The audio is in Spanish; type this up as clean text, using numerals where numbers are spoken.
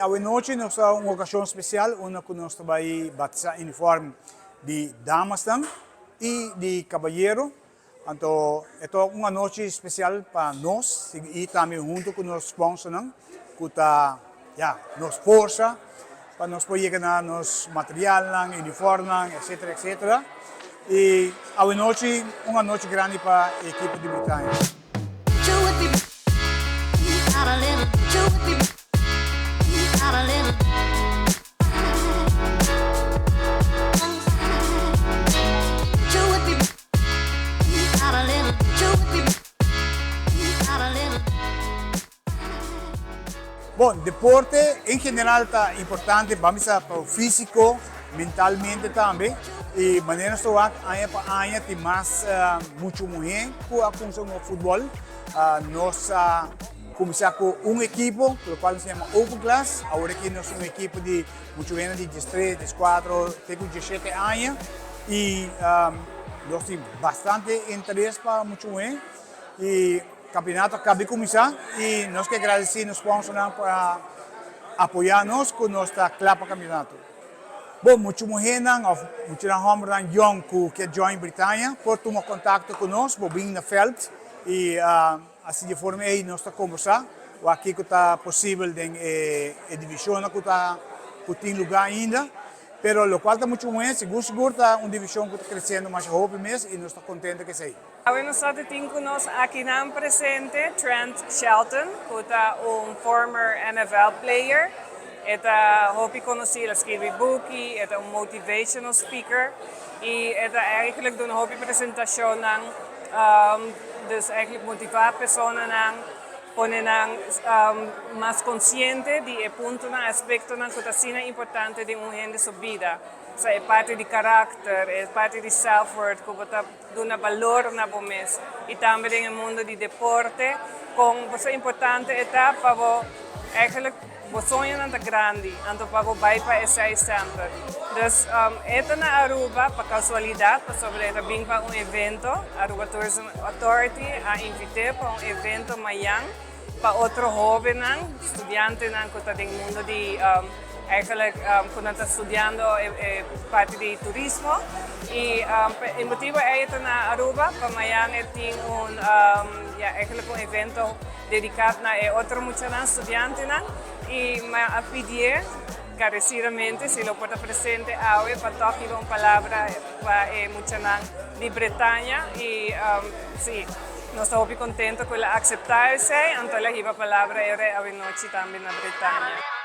Hoy noche nos da una ocasión especial, una que nos va a bautizar uniforme de damas y de caballero. Entonces, esto es una noche especial para nos y también junto con los sponsors, que nos fuerza para nos poder llegar a los materiales, uniformes, etcétera, etcétera. Y hoy noche, una noche grande para el equipo de Britannia. Bueno, deporte en general está importante, vamos a para el físico, mentalmente también. Y de manera que año para año hay más, mucho mujer que con el fútbol. Nos comenzamos con un equipo, lo cual se llama Open Class. Ahora aquí nos un equipo de mucho menos de 13, 14, 17 años. Y nos tiene bastante interés para mucho mujer. Y el campeonato acaba de comenzar y nos que agradecer a los sponsors para apoyarnos con nuestra clapa campeonato. Bom, muitas mulheres, muitos homens jovens que join Britannia, por tomar contato conosco, vir no veld e assim de forma aí nós estamos conversar. O aqui que está possível em divisão que está tem lugar ainda, pero lo qual está muito bom, seguro está uma divisão que está crescendo mais rápido mesmo e nós estamos contentes que seja. Hoy nosotros tenemos aquí presente Trent Shelton, que es former NFL player. Eta hopi conocido, escribe boeken, eta motivational speaker. Y eta eigenlijk doen hopi presentación dus eigenlijk motivar personas ponen más consciente de puntos, aspectos que son importantes de una gente su vida. O sea, es parte de carácter, es parte de self-worth, que da valor na bomes. Y también en el mundo del deporte, con es importante etapa eigenlijk o sonho não é grande, então para o bairro é sempre. Então, esta na Aruba, para casualidade, para sobre vir para evento, Aruba Tourism Authority a invitar para evento amanhã para outro jovem, estudante que está no mundo de eigenlijk quando está estudando parte de turismo e o motivo é esta na Aruba para amanhã tem eigenlijk evento dedicado a outro muchanana estudante e me pedir encarecidamente se lo puede presente hoy para tocar una palabra para muchanana de Bretaña y sí, nos estamos muy contentos con aceptarse, entonces la palabra era hoy noche también en Bretaña.